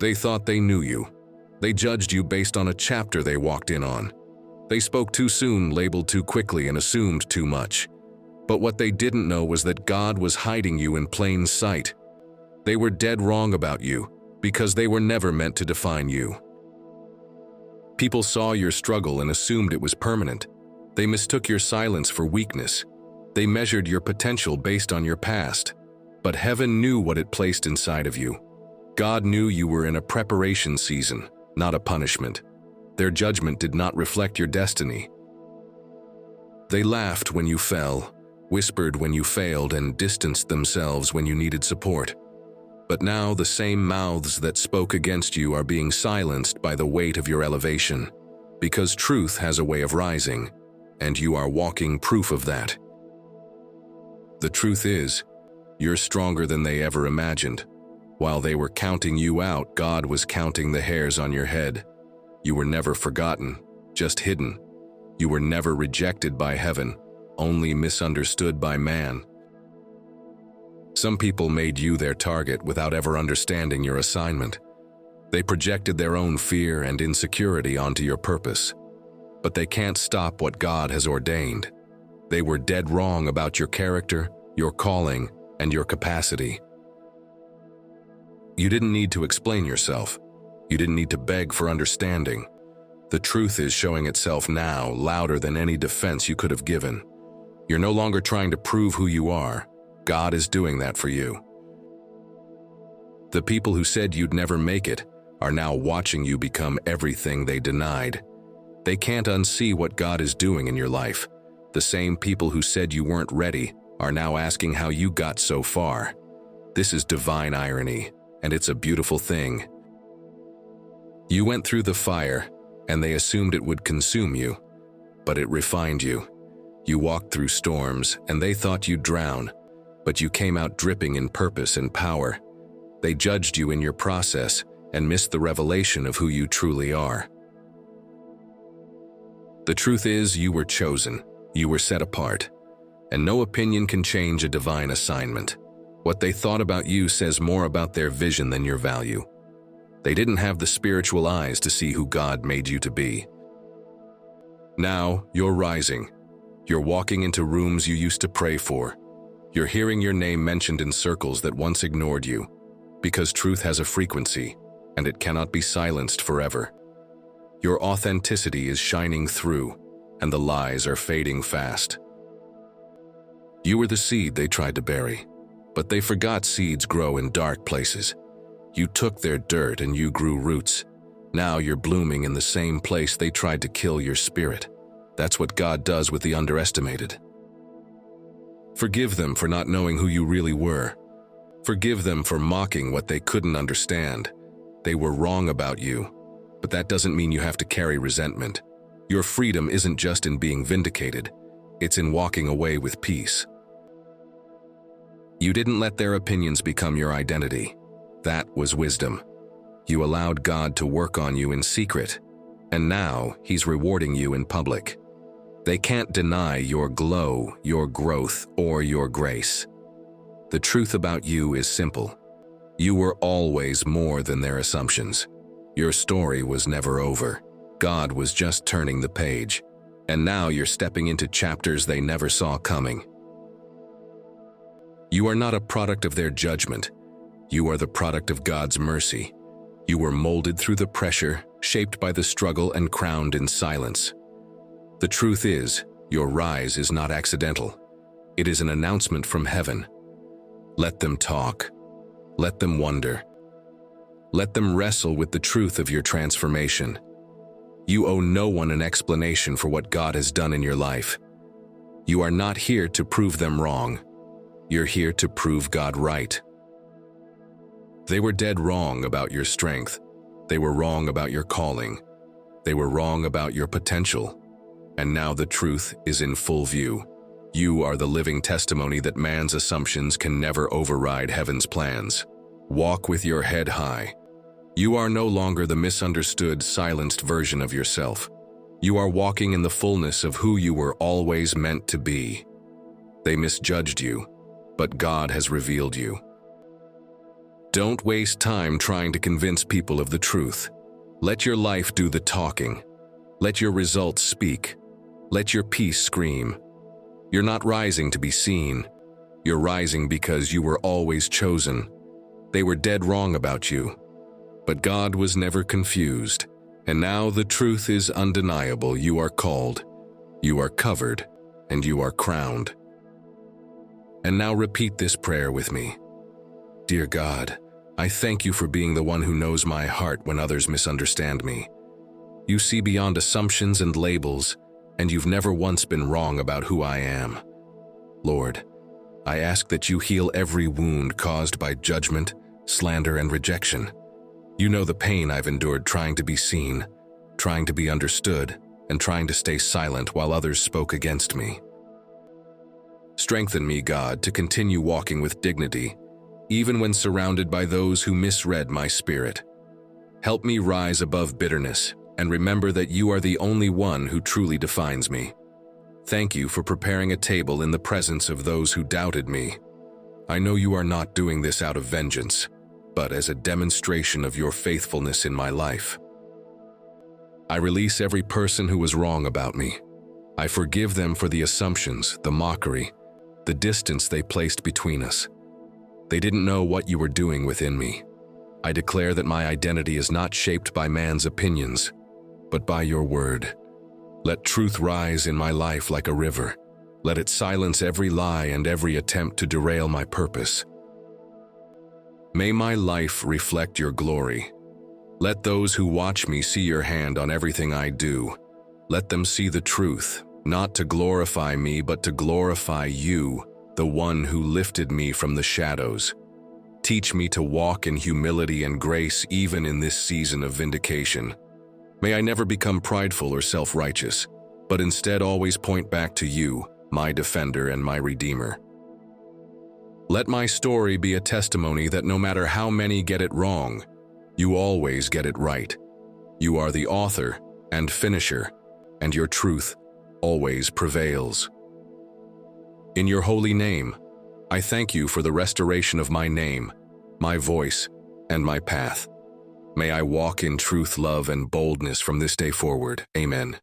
They thought they knew you. They judged you based on a chapter they walked in on. They spoke too soon, labeled too quickly, and assumed too much. But what they didn't know was that God was hiding you in plain sight. They were dead wrong about you, because they were never meant to define you. People saw your struggle and assumed it was permanent. They mistook your silence for weakness. They measured your potential based on your past. But heaven knew what it placed inside of you. God knew you were in a preparation season, not a punishment. Their judgment did not reflect your destiny. They laughed when you fell, whispered when you failed, and distanced themselves when you needed support. But now the same mouths that spoke against you are being silenced by the weight of your elevation, because truth has a way of rising, and you are walking proof of that. The truth is, you're stronger than they ever imagined. While they were counting you out, God was counting the hairs on your head. You were never forgotten, just hidden. You were never rejected by heaven, only misunderstood by man. Some people made you their target without ever understanding your assignment. They projected their own fear and insecurity onto your purpose. But they can't stop what God has ordained. They were dead wrong about your character, your calling, and your capacity. You didn't need to explain yourself. You didn't need to beg for understanding. The truth is showing itself now, louder than any defense you could have given. You're no longer trying to prove who you are. God is doing that for you. The people who said you'd never make it are now watching you become everything they denied. They can't unsee what God is doing in your life. The same people who said you weren't ready are now asking how you got so far. This is divine irony, and it's a beautiful thing. You went through the fire, and they assumed it would consume you, but it refined you. You walked through storms, and they thought you'd drown, but you came out dripping in purpose and power. They judged you in your process and missed the revelation of who you truly are. The truth is, you were chosen, you were set apart, and no opinion can change a divine assignment. What they thought about you says more about their vision than your value. They didn't have the spiritual eyes to see who God made you to be. Now, you're rising. You're walking into rooms you used to pray for. You're hearing your name mentioned in circles that once ignored you, because truth has a frequency, and it cannot be silenced forever. Your authenticity is shining through, and the lies are fading fast. You were the seed they tried to bury, but they forgot seeds grow in dark places. You took their dirt and you grew roots. Now you're blooming in the same place they tried to kill your spirit. That's what God does with the underestimated. Forgive them for not knowing who you really were. Forgive them for mocking what they couldn't understand. They were wrong about you, but that doesn't mean you have to carry resentment. Your freedom isn't just in being vindicated, it's in walking away with peace. You didn't let their opinions become your identity. That was wisdom. You allowed God to work on you in secret, and now He's rewarding you in public. They can't deny your glow, your growth, or your grace. The truth about you is simple. You were always more than their assumptions. Your story was never over. God was just turning the page, and now you're stepping into chapters they never saw coming. You are not a product of their judgment. You are the product of God's mercy. You were molded through the pressure, shaped by the struggle, and crowned in silence. The truth is, your rise is not accidental. It is an announcement from heaven. Let them talk. Let them wonder. Let them wrestle with the truth of your transformation. You owe no one an explanation for what God has done in your life. You are not here to prove them wrong. You're here to prove God right. They were dead wrong about your strength. They were wrong about your calling. They were wrong about your potential. And now the truth is in full view. You are the living testimony that man's assumptions can never override heaven's plans. Walk with your head high. You are no longer the misunderstood, silenced version of yourself. You are walking in the fullness of who you were always meant to be. They misjudged you, but God has revealed you. Don't waste time trying to convince people of the truth. Let your life do the talking. Let your results speak. Let your peace scream. You're not rising to be seen. You're rising because you were always chosen. They were dead wrong about you. But God was never confused. And now the truth is undeniable. You are called, you are covered, and you are crowned. And now repeat this prayer with me. Dear God, I thank you for being the one who knows my heart when others misunderstand me. You see beyond assumptions and labels, and you've never once been wrong about who I am. Lord, I ask that you heal every wound caused by judgment, slander, and rejection. You know the pain I've endured trying to be seen, trying to be understood, and trying to stay silent while others spoke against me. Strengthen me, God, to continue walking with dignity, even when surrounded by those who misread my spirit. Help me rise above bitterness and remember that you are the only one who truly defines me. Thank you for preparing a table in the presence of those who doubted me. I know you are not doing this out of vengeance, but as a demonstration of your faithfulness in my life. I release every person who was wrong about me. I forgive them for the assumptions, the mockery, the distance they placed between us. They didn't know what you were doing within me. I declare that my identity is not shaped by man's opinions, but by your word. Let truth rise in my life like a river. Let it silence every lie and every attempt to derail my purpose. May my life reflect your glory. Let those who watch me see your hand on everything I do. Let them see the truth, not to glorify me, but to glorify you, the one who lifted me from the shadows. Teach me to walk in humility and grace even in this season of vindication. May I never become prideful or self-righteous, but instead always point back to you, my defender and my redeemer. Let my story be a testimony that no matter how many get it wrong, you always get it right. You are the author and finisher, and your truth always prevails. In your holy name, I thank you for the restoration of my name, my voice, and my path. May I walk in truth, love, and boldness from this day forward. Amen.